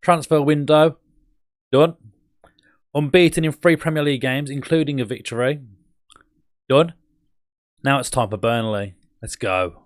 Transfer window done. Unbeaten in 3 Premier League games, including a victory. Done. Now it's time for Burnley. Let's go.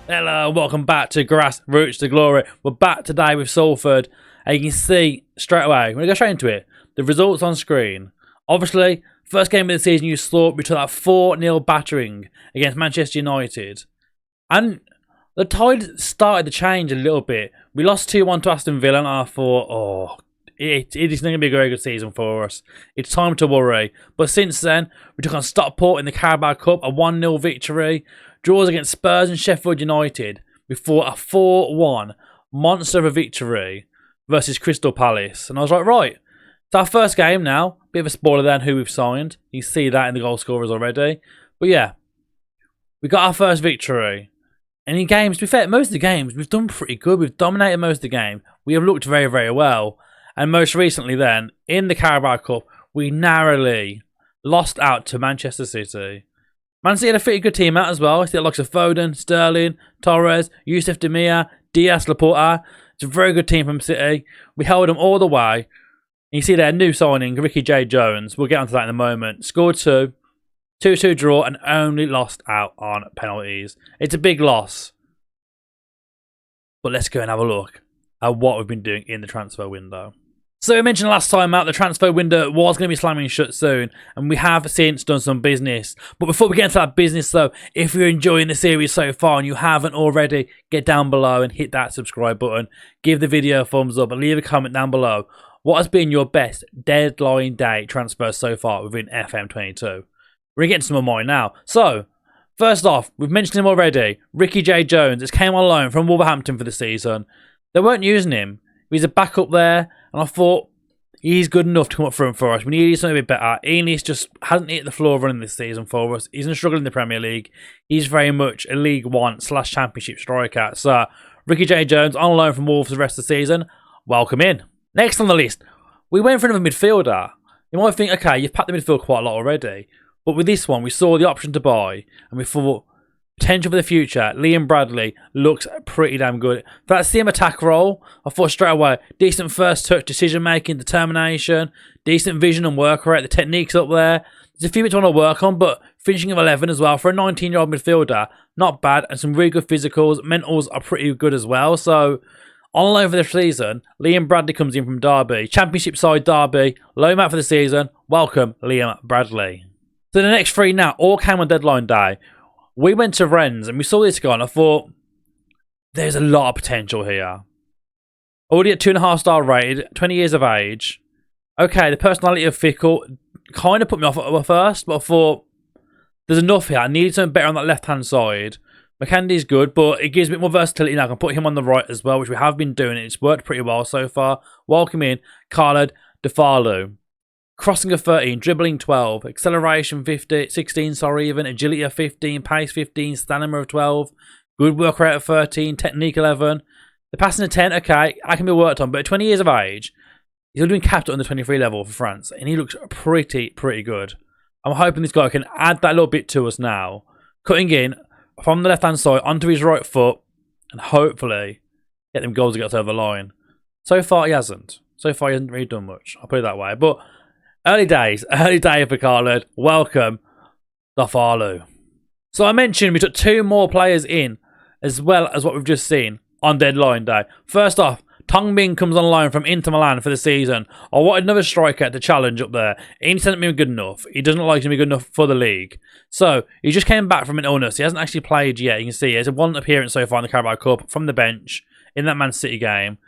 Hello, welcome back to Grassroots to Glory. We're back today with Salford. And you can see straight away, we're going to go straight into it, the results on screen. Obviously, first game of the season you saw, we took that 4-0 battering against Manchester United. And the tide started to change a little bit. We lost 2-1 to Aston Villa and I thought, it is not going to be a very good season for us. It's time to worry. But since then, we took on Stockport in the Carabao Cup, a 1-0 victory. Draws against Spurs and Sheffield United before a 4-1 monster of a victory versus Crystal Palace. And I was like, right, it's our first game now. Bit of a spoiler then who we've signed. You see that in the goal scorers already. But yeah, we got our first victory. And in games, to be fair, most of the games, we've done pretty good. We've dominated most of the game. We have looked very, very well. And most recently then, in the Carabao Cup, we narrowly lost out to Manchester City. Man City had a pretty good team out as well. It's the likes of Foden, Sterling, Torres, Youssef Demir, Diaz, Laporta. It's a very good team from City. We held them all the way. And you see their new signing, Ricky J. Jones. We'll get onto that in a moment. Scored 2, 2-2 draw, and only lost out on penalties. It's a big loss. But let's go and have a look at what we've been doing in the transfer window. So we mentioned last time out the transfer window was going to be slamming shut soon, and we have since done some business. But before we get into that business though, if you're enjoying the series so far and you haven't already, get down below and hit that subscribe button. Give the video a thumbs up and leave a comment down below. What has been your best deadline day transfer so far within FM22? We're going to get into some of mine now. So, first off, we've mentioned him already. Ricky J. Jones has came on loan from Wolverhampton for the season. They weren't using him. He's a backup there, and I thought he's good enough to come up front for us. We need something a bit better. Enis just hasn't hit the floor running this season for us. He's struggling in the Premier League. He's very much a League One / Championship striker. So, Ricky J. Jones on loan from Wolves for the rest of the season. Welcome in. Next on the list, we went for another midfielder. You might think, okay, you've packed the midfield quite a lot already. But with this one, we saw the option to buy, and we thought, potential for the future. Liam Bradley looks pretty damn good. For that same attack role, I thought straight away, decent first touch, decision making, determination, decent vision and work rate. The technique's up there. There's a few bits I want to work on, but finishing of 11 as well. For a 19-year-old midfielder, not bad. And some really good physicals. Mentals are pretty good as well. So, on loan for the season, Liam Bradley comes in from Derby. Championship side Derby. Loan out for the season. Welcome, Liam Bradley. So the next 3 now all came on deadline day. We went to Rennes and we saw this guy and I thought, there's a lot of potential here. Already at 2.5-star rated, 20 years of age. Okay, the personality of Fickle kind of put me off at first, but I thought, there's enough here. I needed something better on that left-hand side. McCandy's good, but it gives a bit more versatility now. I can put him on the right as well, which we have been doing. It's worked pretty well so far. Welcome in, Khaled Defarlu. Crossing of 13, dribbling 12, acceleration 16, even, agility of 15, pace 15, stamina of 12, good work rate of 13, technique 11. The passing of 10, okay, I can be worked on, but at 20 years of age, he's doing capped at under 23 level for France, and he looks pretty good. I'm hoping this guy can add that little bit to us now, cutting in from the left-hand side onto his right foot, and hopefully get them goals to get us over the line. So far, he hasn't. So far, he hasn't really done much. I'll put it that way, but early day for Khaled. Welcome, Defarlu. So I mentioned we took 2 more players in, as well as what we've just seen on deadline day. First off, Tong Ming comes on loan from Inter Milan for the season. I wanted another striker to challenge up there. He hasn't been good enough. He doesn't like to be good enough for the league. So he just came back from an illness. He hasn't actually played yet. You can see he has 1 appearance so far in the Carabao Cup from the bench in that Man City game.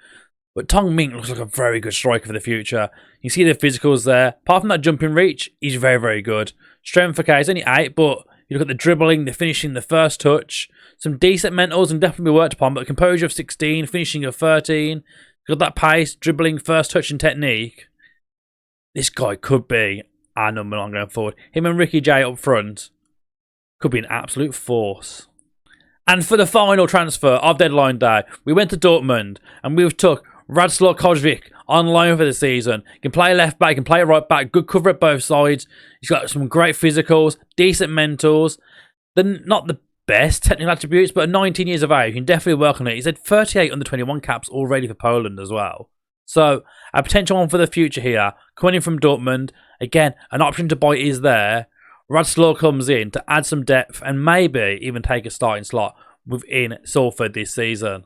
But Tong Ming looks like a very good striker for the future. You see the physicals there. Apart from that jumping reach, he's very good. Strength, okay, he's only 8, but you look at the dribbling, the finishing, the first touch. Some decent mentals and definitely be worked upon, but composure of 16, finishing of 13. Got that pace, dribbling, first touch and technique. This guy could be our number 1 going forward. Him and Ricky J up front could be an absolute force. And for the final transfer of deadline day, we went to Dortmund and we've took Radslaw Kozvic on loan for the season. He can play left back, can play right back, good cover at both sides. He's got some great physicals, decent mentals. They're not the best technical attributes, but at 19 years of age, you can definitely work on it. He's had 38 under 21 caps already for Poland as well. So, a potential one for the future here. Coming in from Dortmund, again, an option to buy is there. Radslaw comes in to add some depth and maybe even take a starting slot within Salford this season.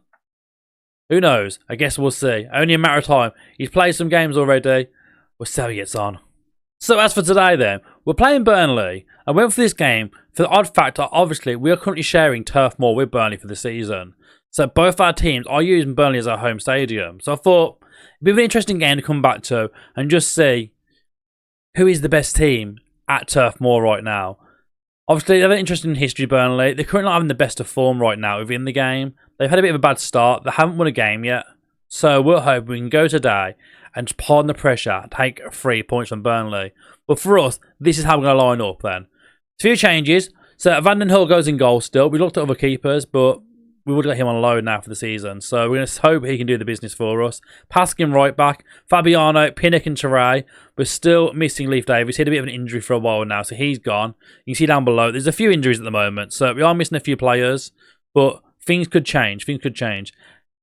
Who knows? I guess we'll see. Only a matter of time. He's played some games already. We'll see how he gets on. So as for today then, we're playing Burnley. I went for this game for the odd fact that obviously we are currently sharing Turf Moor with Burnley for the season. So both our teams are using Burnley as our home stadium. So I thought it'd be an interesting game to come back to and just see who is the best team at Turf Moor right now. Obviously, they have an interesting history, Burnley. They're currently not having the best of form right now within the game. They've had a bit of a bad start. They haven't won a game yet. So we'll hope we can go today and just pardon the pressure, take 3 points from Burnley. But for us, this is how we're going to line up then. A few changes. So Van den Hul goes in goal still. We looked at other keepers, but we would get him on loan now for the season. So we're going to hope he can do the business for us. Paskin right back. Fabiano, Pinnock and Teray. We're still missing Leif Davis. He had a bit of an injury for a while now, so he's gone. You can see down below, there's a few injuries at the moment. So we are missing a few players, but things could change. Things could change.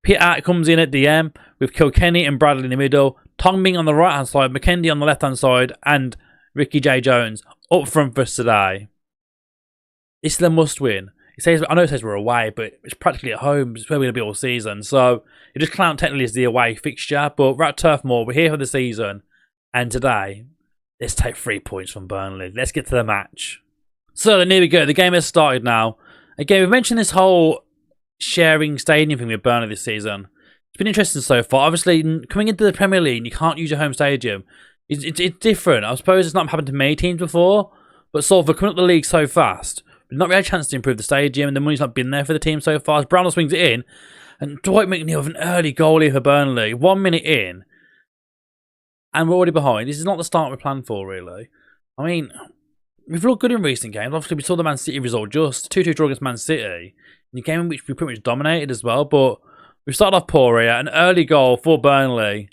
Peter comes in at DM with Kilkenny and Bradley in the middle. Tong Ming on the right-hand side, McKendy on the left-hand side, and Ricky J. Jones up front for us today. This is a must-win. I know it says we're away, but it's practically at home. It's where we're going to be all season. So it just count technically as the away fixture. But we're at Turf Moor. We're here for the season. And today, let's take 3 points from Burnley. Let's get to the match. So then here we go. The game has started now. Again, we've mentioned this whole sharing stadium thing with Burnley this season. It's been interesting so far. Obviously, coming into the Premier League, you can't use your home stadium. It's different. I suppose it's not happened to many teams before. But Salford coming up the league so fast. Not really a chance to improve the stadium, and the money's not been there for the team so far. As Brownell swings it in, and Dwight McNeil with an early goal here for Burnley. 1 minute in, and we're already behind. This is not the start we planned for, really. I mean, we've looked good in recent games. Obviously, we saw the Man City result just 2-2 draw against Man City, in a game in which we pretty much dominated as well. But we've started off poor here. An early goal for Burnley.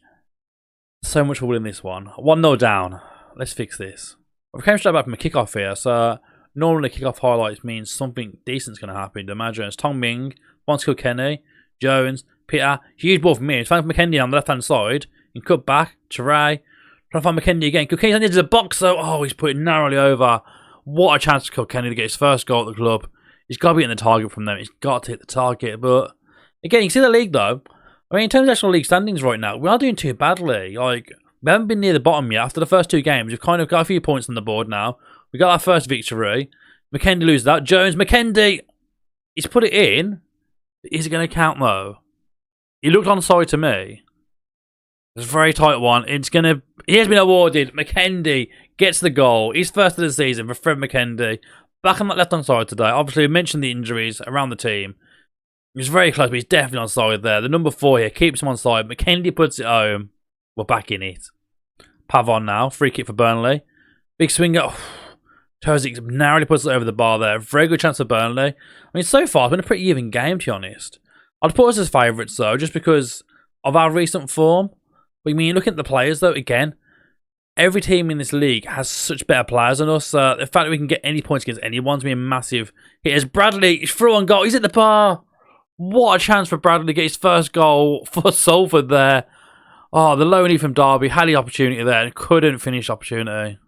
So much for winning this one. 1-0 down. Let's fix this. We came straight back from a kickoff here, so normally kickoff highlights means something decent's going to happen. To imagine it's Tong Ming, wants Kilkenny, Jones, Peter, huge ball from me. It's found McKendy on the left-hand side. You can cut back, Teray, trying to find McKendy again. Kilkenny's on the edge of the box, so he's put it narrowly over. What a chance for Kilkenny to get his first goal at the club. He's got to be hitting the target from them. He's got to hit the target. But again, you can see the league though. I mean, in terms of actual league standings right now, we aren't doing too badly. Like, we haven't been near the bottom yet. After the first 2 games, we've kind of got a few points on the board now. We got our first victory. McKendy loses that. Jones, McKendy, he's put it in. Is it going to count though? He looked onside to me. It's a very tight one. He has been awarded. McKendy gets the goal. He's first of the season for Fred McKendy. Back on that left-hand side today. Obviously, we mentioned the injuries around the team. He's very close, but he's definitely onside there. The number 4 here keeps him onside. McKendy puts it home. We're back in it. Pavon now. Free kick for Burnley. Big swinger. Terzic narrowly puts it over the bar there. Very good chance for Burnley. I mean, so far, it's been a pretty even game, to be honest. I'd put us as favourites, though, just because of our recent form. But I mean, looking at the players, though, again, every team in this league has such better players than us. The fact that we can get any points against anyone's been massive. Here's Bradley. He's through on goal. He's at the bar. What a chance for Bradley to get his first goal for Salford there. Oh, the loanee from Derby had the opportunity there and couldn't finish opportunity.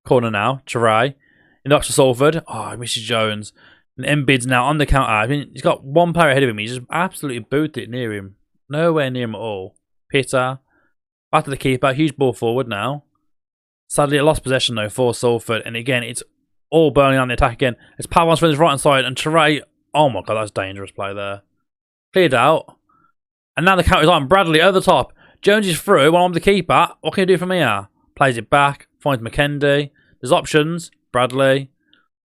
Corner now. Teray. In the box for Salford. Oh, Mrs. Jones. And Embid's now on the counter. I mean, he's got one player ahead of him. He's just absolutely booted it near him. Nowhere near him at all. Peter. Back to the keeper. Huge ball forward now. Sadly, a lost possession though for Salford. And again, it's all Burnley on the attack again. It's Pavons from his right hand side. And Teray. Oh my god, that's dangerous play there. Cleared out. And now the counter's on. Bradley over the top. Jones is through. While I'm the keeper. What can you do from here? Plays it back. Finds McKendy. There's options. Bradley.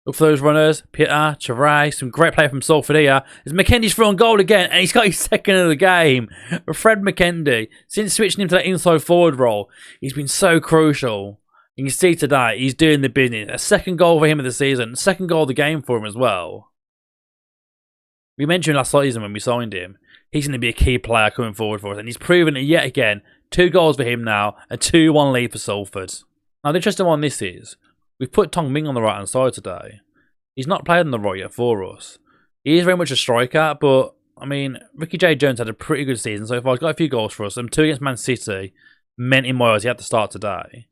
Look for those runners. Peter, Teray. Some great play from Salford here. As McKendy's through on goal again. And he's got his second of the game. Fred McKendy. Since switching him to that inside forward role, he's been so crucial. You can see today, he's doing the business. A second goal for him of the season. Second goal of the game for him as well. We mentioned last season when we signed him, he's going to be a key player coming forward for us. And he's proven it yet again. 2 goals for him now. A 2-1 lead for Salford. Now the interesting one this is, we've put Tong Ming on the right hand side today. He's not played on the right yet for us. He is very much a striker, but I mean, Ricky J. Jones had a pretty good season so far. He's got a few goals for us. 2 against Man City meant in my eyes he had to start today.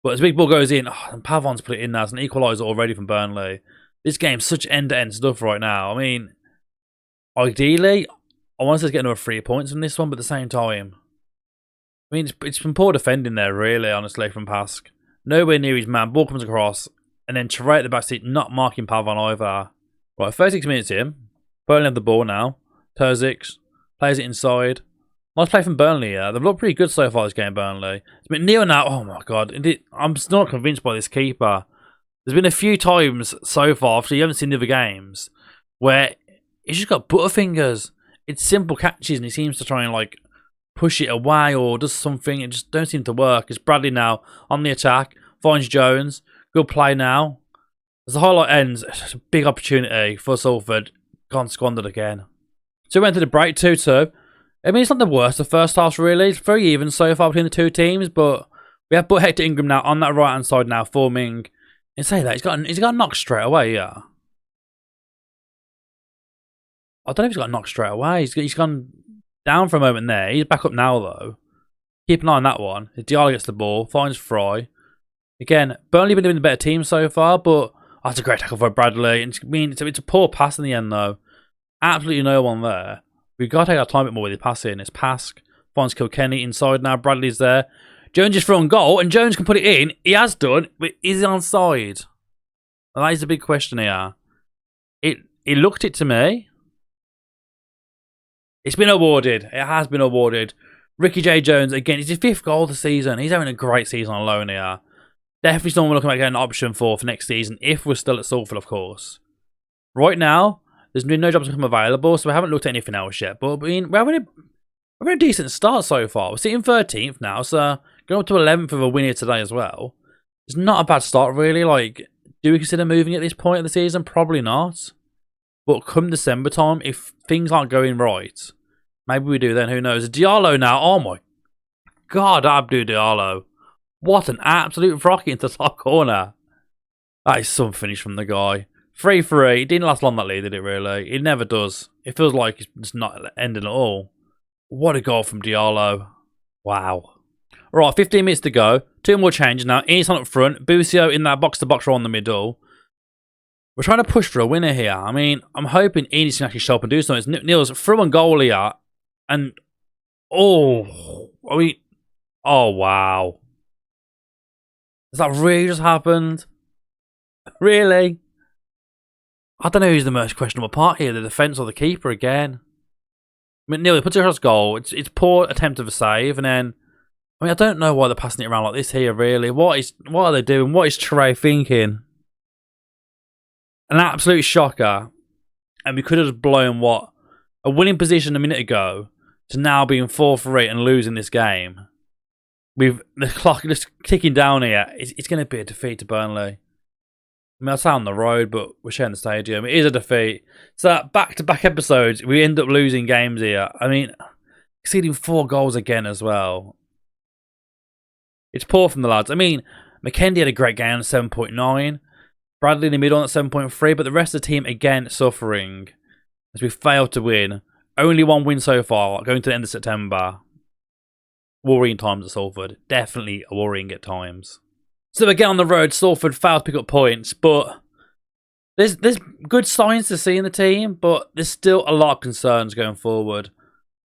But as big ball goes in, and Pavon's put it in now. It's an equaliser already from Burnley. This game's such end-to-end stuff right now. I mean, ideally, I want us to get another 3 points from this one, but at the same time, I mean, it's been poor defending there, really, honestly, from Pask. Nowhere near his man. Ball comes across, and then Trey at the back seat, not marking Pavon either. Right, 36 minutes in. Burnley have the ball now. Terzic plays it inside. Nice play from Burnley here. They've looked pretty good so far this game, Burnley. It's been near now. Oh my god. I'm still not convinced by this keeper. There's been a few times so far, obviously you haven't seen the other games, where he's just got butterfingers. It's simple catches and he seems to try and like push it away or does something. It just don't seem to work. It's Bradley now on the attack. Finds Jones. Good play now. As the highlight ends, it's a big opportunity for Salford. Gone squandered again. So we went to the break 2-2. I mean, it's not the worst of the first half, really. It's very even so far between the two teams, but we have Hector Ingram now on that right-hand side now, forming. And say that, he's got knocked straight away, yeah. I don't know if he's got knocked straight away. He's gone down for a moment there. He's back up now, though. Keep an eye on that one. Diallo gets the ball, finds Fry. Again, Burnley been doing the better team so far, but that's a great tackle for Bradley. And it's a poor pass in the end, though. Absolutely no one there. We've got to take our time a bit more with the passing. It's Pask. Finds Kilkenny inside now. Bradley's there. Jones is thrown goal, and Jones can put it in. He has done, but is he onside? And that is a big question here. It looked it to me. It's been awarded. It has been awarded. Ricky J. Jones, again, it's his 5th goal of the season. He's having a great season on loan here. Definitely someone we're looking at getting an option for next season, if we're still at Salford, of course. Right now, there's been no jobs become available, so we haven't looked at anything else yet. But I mean, we're having a decent start so far. We're sitting 13th now, so going up to 11th with a win here today as well. It's not a bad start, really. Like, do we consider moving at this point of the season? Probably not. But come December time, if things aren't going right, maybe we do then. Who knows? Diallo now. Oh my god, Abdou Diallo. What an absolute rocket into the top corner. That is some finish from the guy. 3-3. It didn't last long, that lead, did it, really? It never does. It feels like it's just not ending at all. What a goal from Diallo. Wow. Right, 15 minutes to go. 2 more changes now. Eason up front. Busio in that box-to-box row in the middle. We're trying to push for a winner here. I mean, I'm hoping Eason can actually show up and do something. It's Niels through and goal here. And, oh, wow. Has that really just happened? Really? I don't know who's the most questionable part here, the defence or the keeper again. I mean, Neil puts it across goal. It's poor attempt of a save, and then I don't know why they're passing it around like this here. Really, what are they doing? What is Trey thinking? An absolute shocker, and we could have blown a winning position a minute ago to now being 4-3 and losing this game. With the clock just ticking down here, it's going to be a defeat to Burnley. I mean, that's out on the road, but we're sharing the stadium. It is a defeat. So, back-to-back episodes, we end up losing games here. I mean, exceeding 4 goals again as well. It's poor from the lads. I mean, McKendy had a great game at 7.9. Bradley in the middle at 7.3, but the rest of the team, again, suffering as we failed to win. Only 1 win so far, going to the end of September. Worrying times at Salford. Definitely worrying at times. So again on the road, Salford failed to pick up points, but there's good signs to see in the team, but there's still a lot of concerns going forward.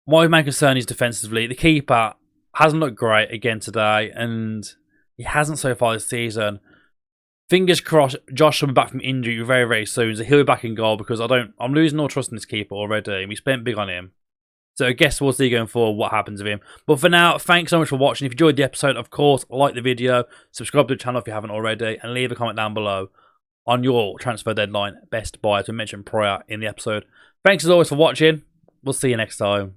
My main concern is defensively. The keeper hasn't looked great again today, and he hasn't so far this season. Fingers crossed, Josh will be back from injury very, very soon, so he'll be back in goal because I'm losing all trust in this keeper already. We spent big on him. So I guess we'll see going forward what happens with him. But for now, thanks so much for watching. If you enjoyed the episode, of course, like the video, subscribe to the channel if you haven't already, and leave a comment down below on your transfer deadline best buy, as we mentioned prior in the episode. Thanks as always for watching. We'll see you next time.